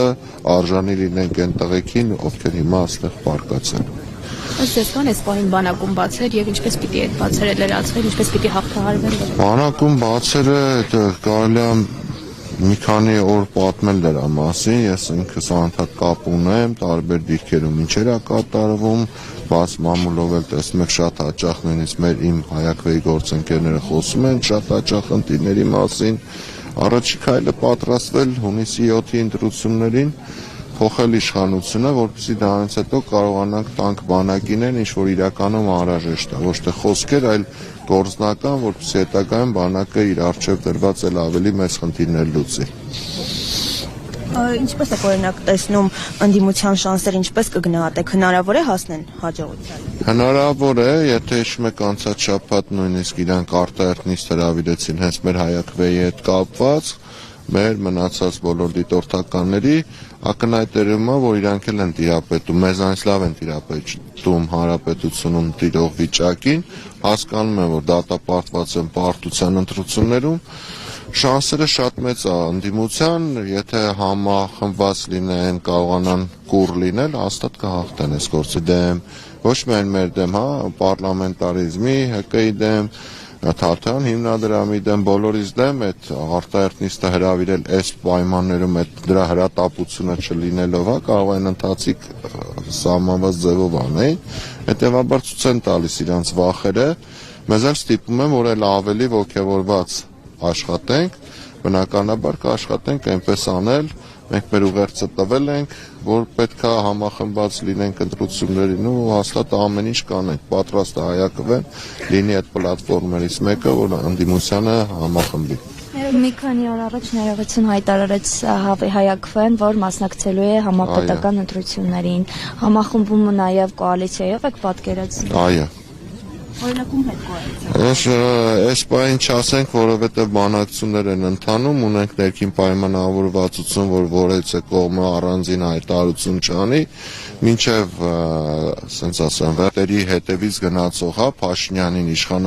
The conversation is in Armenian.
կողմնակը արժանի լինենք այն տղեկին, ովքեր հիմա այստեղ պարկած են։ Ըստ ձեզ կան այս պահին բանակում բացեր եւ ինչպես պիտի այդ բացերը լրացվեն, ինչպես պիտի հաղթահարվեն։ Բանակում բացերը կարելի է մի քանի օր պատմել դրա մասին, ես ինքս անընդհատ կապ ունեմ, տարբեր դիրքերում ինչեր է կատարվում, բաց մամուլով էլ տեսնում եք շատ հաճախ նույնիսկ մեր իմ հայակվեի գործընկերները խոսում են շատ հաճախ խնդիրների մասին, առաջին քայլը պատրաստվել հունիսի 7-ի ընտրություններին, փոխել իշխանությունը, որպեսզի դրանից հետո կարողանանք տանք բանակին ինչ որ իրականում անհրաժեշտ է, ոչ թե խոսքեր, այլ գործնական, որպեսզի հետագայում բանակը իր առջև դրված էլ ավելի մեծ խնդիրներ լուծի։ Ինչպես եք օրինակ տեսնում ընդդիմության շանսեր, ինչպես կգնահատեք, հնարավոր է հասնեն հաջողության։ Հնարավոր է, եթե հիշում եք անցած շաբաթ նույնիսկ իրանք արտահերթ նիստ հրավիրեցին հենց մեր հայակվեի հետ կապված, մեր մնացած բոլոր դիտորդականների ակնհայտերում է, որ իրանք էլ են տիրապետում, մեզանից լավ են տիրապետում հանրապետությունում տիրող վիճակին, հասկանում են, որ դատապարտված են պարտության ընտրություններում, շանսերը շատ մեծ է ընդդիմության, եթե համախմբված լինեն, կարողանան կուռ լինել, հաստատ կհաղթեն այս գործի դեմ, ոչ միայն մեր դեմ, պարլամենտարիզմի, ՀԿ-ի դեմ, Թարթարյան հիմնադրամի դեմ, բոլորիս դեմ այդ արտահերթ նիստը հրավիրել այս պայմաններում դրա հրատապությունը չլինելով, կարող են ընթացիկ սահմանված ձևով անեն, հետևաբար ցույց են տալիս իրանց վախերը, մեզ էլ ստիպում են, որ էլ ավելի ոգևորված աշխատենք, բնականաբար կաշխատենք այնպես անել, մենք մեր ուղերձը տվել ենք, որ պետք է համախմբված լինենք ընտրություններին ու հաստատ ամեն ինչ կանենք, պատրաստ է հայակվեն, լինի այդ պլատֆորմներից մեկը, որ ընդդիմությանը համախմբի։ Մի քանի օր առաջ ներողություն հայտարարեց հայակվեն, որ մասնակցելու է համապետական ընտրություններին, համախմբումը նաև կոալիցիայով եք պատկերացնում։ Այո։ Օրինակում հետ կոալիցիա։ Այս պահին չասենք, որովհետև բանակցություններ են ընթանում, ունենք ներքին պայմանավորվածություն, որ որևէ կողմը առանձին հայտարարություն չանի, մինչև, ասենց ասեմ, վերջերի հետևից գնացող Փաշինյանին իշխանա